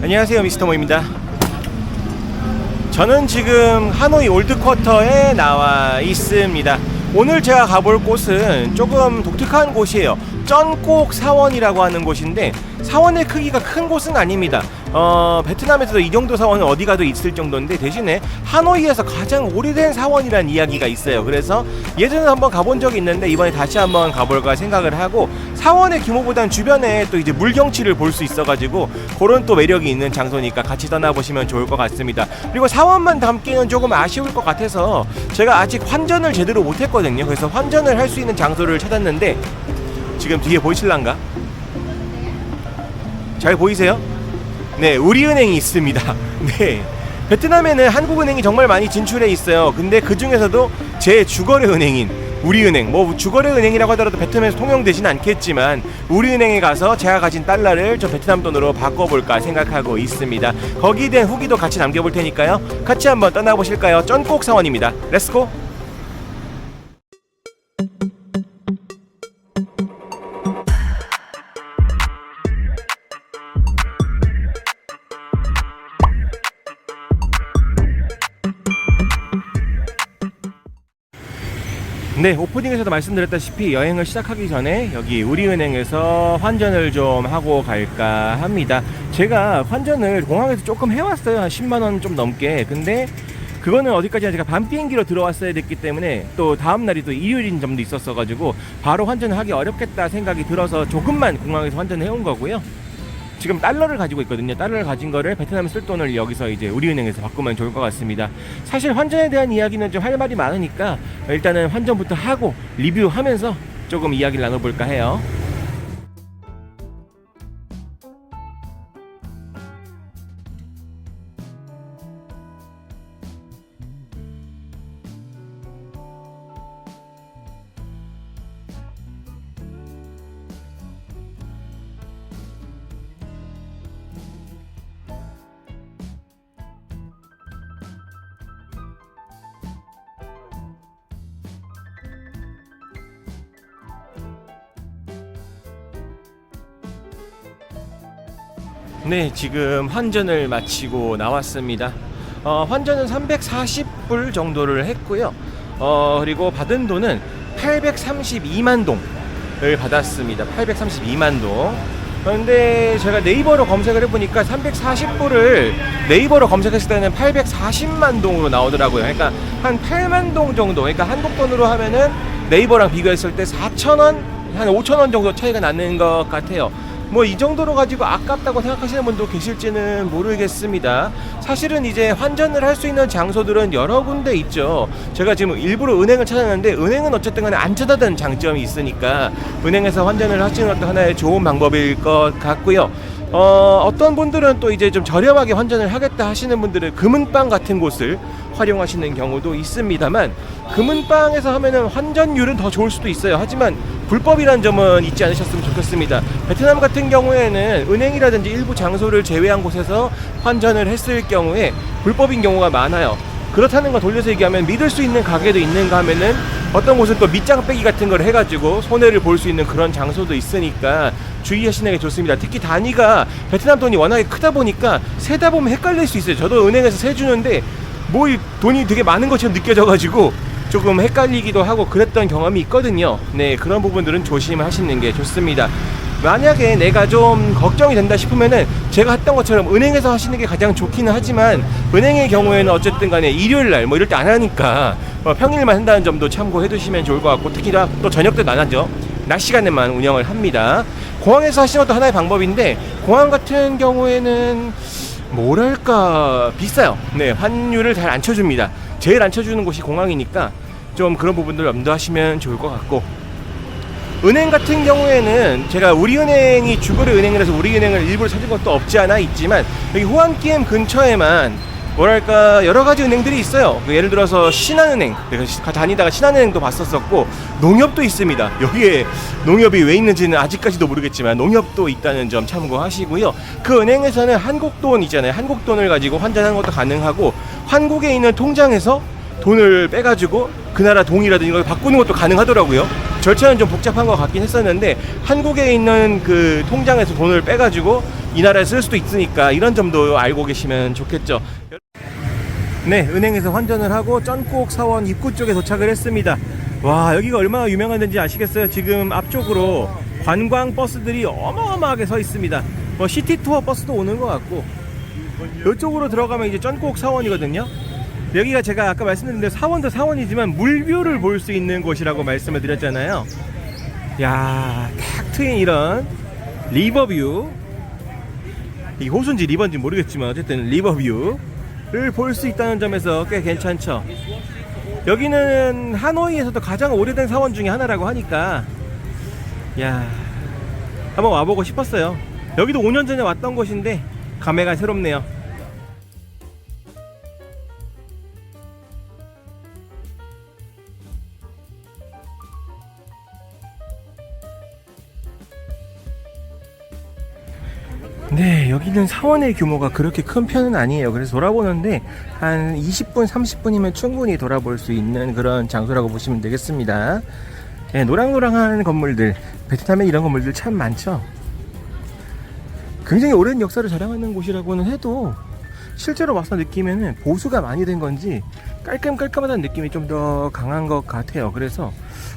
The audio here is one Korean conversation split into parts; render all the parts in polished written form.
안녕하세요, 미스터모입니다. 저는 지금 하노이 올드쿼터에 나와 있습니다. 오늘 제가 가볼 곳은 조금 독특한 곳이에요. 쩐꼭 사원이라고 하는 곳인데 사원의 크기가 큰 곳은 아닙니다. 베트남에서도 이 정도 사원은 어디 가도 있을 정도인데 대신에 하노이에서 가장 오래된 사원이라는 이야기가 있어요. 그래서 예전에 한번 가본 적이 있는데 이번에 다시 한번 가볼까 생각을 하고, 사원의 규모보단 주변에 또 이제 물경치를 볼 수 있어가지고 그런 또 매력이 있는 장소니까 같이 떠나보시면 좋을 것 같습니다. 그리고 사원만 담기는 조금 아쉬울 것 같아서 제가 아직 환전을 제대로 못했거든요. 그래서 환전을 할 수 있는 장소를 찾았는데 지금 뒤에 보이실란가? 잘 보이세요? 네, 우리은행이 있습니다. 네, 베트남에는 한국은행이 정말 많이 진출해 있어요. 근데 그 중에서도 제 주거래 은행인 우리은행, 뭐 주거래 은행이라고 하더라도 베트남에서 통용되진 않겠지만 우리은행에 가서 제가 가진 달러를 저 베트남 돈으로 바꿔볼까 생각하고 있습니다. 거기에 대한 후기도 같이 남겨볼 테니까요. 같이 한번 떠나보실까요? 쩐꼭 사원입니다. 렛츠고! 네, 오프닝에서도 말씀드렸다시피 여행을 시작하기 전에 여기 우리은행에서 환전을 좀 하고 갈까 합니다. 제가 환전을 공항에서 조금 해왔어요. 한 10만원 좀 넘게. 근데 그거는 어디까지나 제가 밤 비행기로 들어왔어야 됐기 때문에 또 다음날이 또 일요일인 점도 있었어가지고 바로 환전을 하기 어렵겠다 생각이 들어서 조금만 공항에서 환전을 해온 거고요. 지금 달러를 가지고 있거든요. 달러를 가진 거를 베트남에 쓸 돈을 여기서 이제 우리은행에서 바꾸면 좋을 것 같습니다. 사실 환전에 대한 이야기는 좀 할 말이 많으니까 일단은 환전부터 하고 리뷰하면서 조금 이야기를 나눠볼까 해요. 네, 지금 환전을 마치고 나왔습니다. 환전은 340불 정도를 했고요. 그리고 받은 돈은 832만 동을 받았습니다. 832만 동. 그런데 제가 네이버로 검색을 해보니까 340불을 네이버로 검색했을 때는 840만 동으로 나오더라고요. 그러니까 한 8만 동 정도. 그러니까 한국 돈으로 하면은 네이버랑 비교했을 때 4,000원, 한 5,000원 정도 차이가 나는 것 같아요. 뭐 이 정도로 가지고 아깝다고 생각하시는 분도 계실지는 모르겠습니다. 사실은 이제 환전을 할 수 있는 장소들은 여러 군데 있죠. 제가 지금 일부러 은행을 찾았는데 은행은 어쨌든 간에 안 찾아다는 장점이 있으니까 은행에서 환전을 하시는 것도 하나의 좋은 방법일 것 같고요. 어떤 분들은 또 이제 좀 저렴하게 환전을 하겠다 하시는 분들은 금은방 같은 곳을 활용하시는 경우도 있습니다만, 금은방에서 하면은 환전율은 더 좋을 수도 있어요. 하지만 불법이라는 점은 잊지 않으셨으면 좋겠습니다. 베트남 같은 경우에는 은행이라든지 일부 장소를 제외한 곳에서 환전을 했을 경우에 불법인 경우가 많아요. 그렇다는 거 돌려서 얘기하면 믿을 수 있는 가게도 있는가 하면은 어떤 곳은 또 밑장 빼기 같은 걸 해가지고 손해를 볼 수 있는 그런 장소도 있으니까 주의하시는 게 좋습니다. 특히 단위가 베트남 돈이 워낙에 크다 보니까 세다 보면 헷갈릴 수 있어요. 저도 은행에서 세주는데 뭐 돈이 되게 많은 것처럼 느껴져가지고 조금 헷갈리기도 하고 그랬던 경험이 있거든요. 네, 그런 부분들은 조심하시는 게 좋습니다. 만약에 내가 좀 걱정이 된다 싶으면은 제가 했던 것처럼 은행에서 하시는 게 가장 좋기는 하지만, 은행의 경우에는 어쨌든 간에 일요일날 뭐 이럴 때 안 하니까 평일만 한다는 점도 참고해 두시면 좋을 것 같고, 특히 또 저녁 때도 안 하죠. 낮 시간에만 운영을 합니다. 공항에서 하시는 것도 하나의 방법인데, 공항 같은 경우에는 뭐랄까 비싸요. 네, 환율을 잘 안 쳐줍니다. 제일 안 쳐주는 곳이 공항이니까 좀 그런 부분들 염두하시면 좋을 것 같고, 은행 같은 경우에는 제가 우리은행이 주거래 은행이라서 우리은행을 일부러 찾은 것도 없지 않아 있지만, 여기 호안기엠 근처에만 뭐랄까 여러 가지 은행들이 있어요. 예를 들어서 신한은행, 내가 다니다가 신한은행도 봤었었고, 농협도 있습니다. 여기에 농협이 왜 있는지는 아직까지도 모르겠지만 농협도 있다는 점 참고하시고요. 그 은행에서는 한국돈 있잖아요. 한국돈을 가지고 환전하는 것도 가능하고, 한국에 있는 통장에서 돈을 빼가지고 그 나라 동이라든지 이걸 바꾸는 것도 가능하더라고요. 절차는 좀 복잡한 것 같긴 했었는데 한국에 있는 그 통장에서 돈을 빼가지고 이 나라에 쓸 수도 있으니까 이런 점도 알고 계시면 좋겠죠. 네, 은행에서 환전을 하고 쩐꼭 사원 입구 쪽에 도착을 했습니다. 와, 여기가 얼마나 유명한 데인지 아시겠어요? 지금 앞쪽으로 관광 버스들이 어마어마하게 서 있습니다. 뭐 시티 투어 버스도 오는 것 같고, 이쪽으로 들어가면 이제 쩐꼭 사원이거든요. 여기가 제가 아까 말씀드린 대로 사원도 사원이지만 물뷰를 볼 수 있는 곳이라고 말씀을 드렸잖아요. 야, 탁 트인 이런 리버뷰, 이 호수인지 리버인지 모르겠지만 어쨌든 리버뷰를 볼 수 있다는 점에서 꽤 괜찮죠. 여기는 하노이에서도 가장 오래된 사원 중에 하나라고 하니까 야, 한번 와보고 싶었어요. 여기도 5년 전에 왔던 곳인데 감회가 새롭네요. 네, 여기는 사원의 규모가 그렇게 큰 편은 아니에요. 그래서 돌아보는데 한 20분, 30분이면 충분히 돌아볼 수 있는 그런 장소라고 보시면 되겠습니다. 네, 노랑노랑한 건물들, 베트남에 이런 건물들 참 많죠. 굉장히 오랜 역사를 자랑하는 곳이라고는 해도 실제로 와서 느끼면은 보수가 많이 된 건지 깔끔깔끔하다는 느낌이 좀 더 강한 것 같아요. 그래서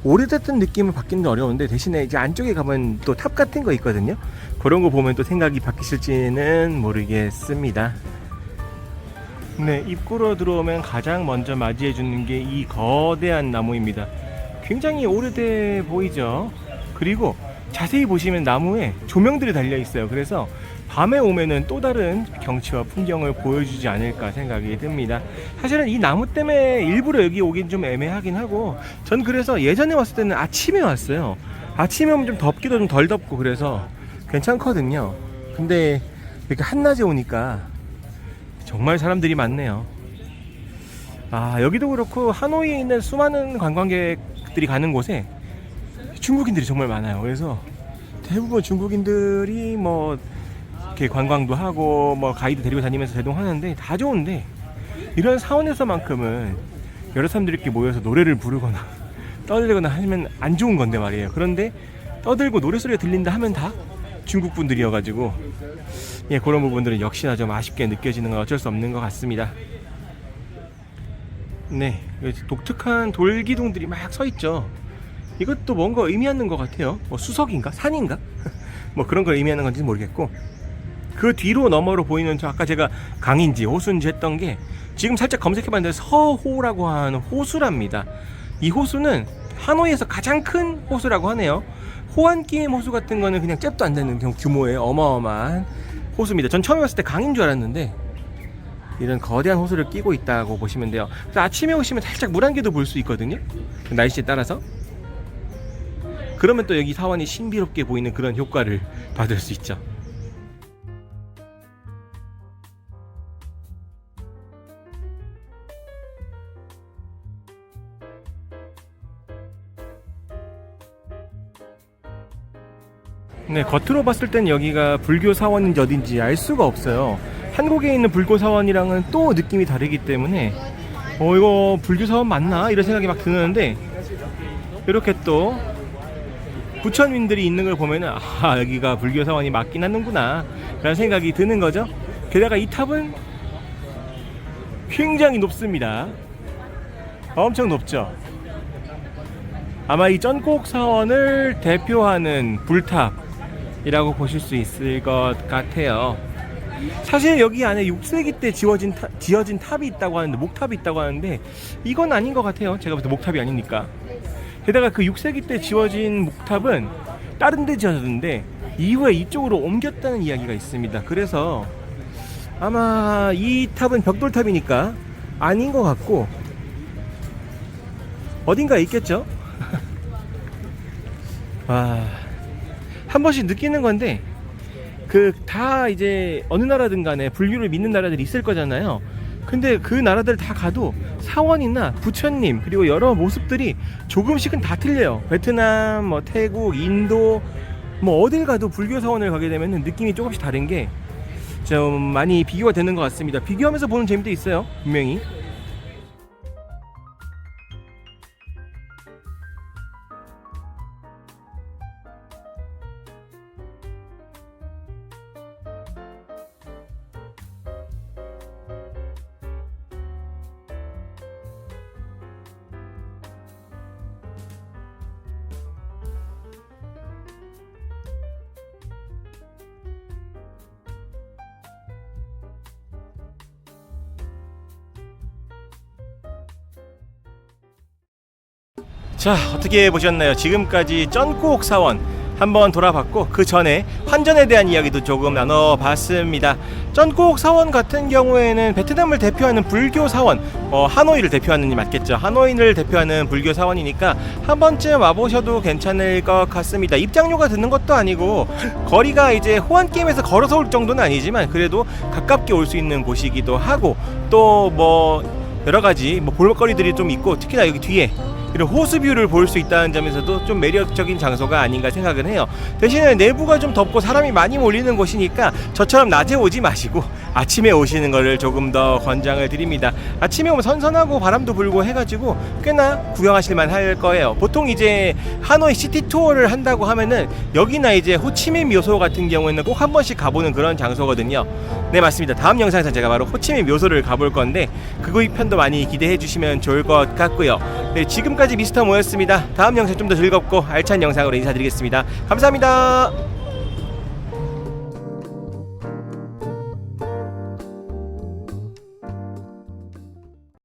오래됐던 느낌을 받기는 어려운데 대신에 이제 안쪽에 가면 또 탑 같은 거 있거든요. 그런 거 보면 또 생각이 바뀌실지는 모르겠습니다. 네, 입구로 들어오면 가장 먼저 맞이해 주는 게 이 거대한 나무입니다. 굉장히 오래돼 보이죠. 그리고 자세히 보시면 나무에 조명들이 달려 있어요. 그래서 밤에 오면은 또 다른 경치와 풍경을 보여주지 않을까 생각이 듭니다. 사실은 이 나무 때문에 일부러 여기 오긴 좀 애매하긴 하고, 전 그래서 예전에 왔을 때는 아침에 왔어요. 아침에 오면 좀 덥기도 좀 덜 덥고 그래서 괜찮거든요. 근데 이렇게 한낮에 오니까 정말 사람들이 많네요. 아, 여기도 그렇고 하노이에 있는 수많은 관광객들이 가는 곳에 중국인들이 정말 많아요. 그래서 대부분 중국인들이 뭐 이렇게 관광도 하고 뭐 가이드 데리고 다니면서 대동하는데 다 좋은데, 이런 사원에서만큼은 여러 사람들이 이렇게 모여서 노래를 부르거나 떠들거나 하면 안 좋은 건데 말이에요. 그런데 떠들고 노래소리가 들린다 하면 다 중국 분들이어가지고, 예, 그런 부분들은 역시나 좀 아쉽게 느껴지는 건 어쩔 수 없는 것 같습니다. 네, 독특한 돌기둥들이 막 서 있죠. 이것도 뭔가 의미하는 것 같아요. 뭐 수석인가? 산인가? 뭐 그런 걸 의미하는 건지 모르겠고, 그 뒤로 너머로 보이는 저 아까 제가 강인지 호수인지 했던 게 지금 살짝 검색해봤는데 서호라고 하는 호수랍니다. 이 호수는 하노이에서 가장 큰 호수라고 하네요. 호안기엠 호수 같은 거는 그냥 잽도 안 되는 규모의 어마어마한 호수입니다. 전 처음에 봤을 때 강인 줄 알았는데 이런 거대한 호수를 끼고 있다고 보시면 돼요. 그래서 아침에 오시면 살짝 물안개도 볼 수 있거든요. 날씨에 따라서. 그러면 또 여기 사원이 신비롭게 보이는 그런 효과를 받을 수 있죠. 네, 겉으로 봤을 땐 여기가 불교 사원인지 어딘지 알 수가 없어요. 한국에 있는 불교 사원이랑은 또 느낌이 다르기 때문에 이거 불교 사원 맞나? 이런 생각이 막 드는데, 이렇게 또 부처님들이 있는 걸 보면은 아, 여기가 불교 사원이 맞긴 하는구나 라는 생각이 드는 거죠. 게다가 이 탑은 굉장히 높습니다. 엄청 높죠. 아마 이 쩐꼭 사원을 대표하는 불탑이라고 보실 수 있을 것 같아요. 사실 여기 안에 6세기 때 지어진 탑이 있다고 하는데, 목탑이 있다고 하는데 이건 아닌 것 같아요. 제가 볼 때 목탑이 아니니까. 게다가 그 6세기 때 지어진 목탑은 다른 데 지어졌는데 이후에 이쪽으로 옮겼다는 이야기가 있습니다. 그래서 아마 이 탑은 벽돌탑이니까 아닌 것 같고 어딘가에 있겠죠? 와, 한 번씩 느끼는 건데, 다 이제 어느 나라든 간에 불교를 믿는 나라들이 있을 거잖아요. 근데 그 나라들 다 가도 사원이나 부처님 그리고 여러 모습들이 조금씩은 다 틀려요. 베트남, 뭐 태국, 인도, 뭐 어딜 가도 불교 사원을 가게 되면 느낌이 조금씩 다른 게 좀 많이 비교가 되는 것 같습니다. 비교하면서 보는 재미도 있어요, 분명히. 자, 어떻게 보셨나요? 지금까지 쩐꼭 사원 한번 돌아봤고, 그 전에 환전에 대한 이야기도 조금 나눠봤습니다. 쩐꼭 사원 같은 경우에는 베트남을 대표하는 불교 사원, 하노이를 대표하는 게 맞겠죠. 하노이를 대표하는 불교 사원이니까 한 번쯤 와보셔도 괜찮을 것 같습니다. 입장료가 드는 것도 아니고, 거리가 이제 호안게임에서 걸어서 올 정도는 아니지만 그래도 가깝게 올 수 있는 곳이기도 하고, 또 뭐 여러가지 뭐 볼거리들이 좀 있고, 특히나 여기 뒤에 이런 호수뷰를 볼 수 있다는 점에서도 좀 매력적인 장소가 아닌가 생각을 해요. 대신에 내부가 좀 덥고 사람이 많이 몰리는 곳이니까 저처럼 낮에 오지 마시고 아침에 오시는 거를 조금 더 권장을 드립니다. 아침에 오면 선선하고 바람도 불고 해가지고 꽤나 구경하실만 할 거예요. 보통 이제 하노이 시티 투어를 한다고 하면은 여기나 이제 호치민 묘소 같은 경우에는 꼭 한 번씩 가보는 그런 장소거든요. 네, 맞습니다. 다음 영상에서 제가 바로 호치민 묘소를 가볼 건데 그거 편도 많이 기대해 주시면 좋을 것 같고요. 네, 지금까지 미스터 모였습니다. 다음 영상 좀 더 즐겁고 알찬 영상으로 인사드리겠습니다. 감사합니다.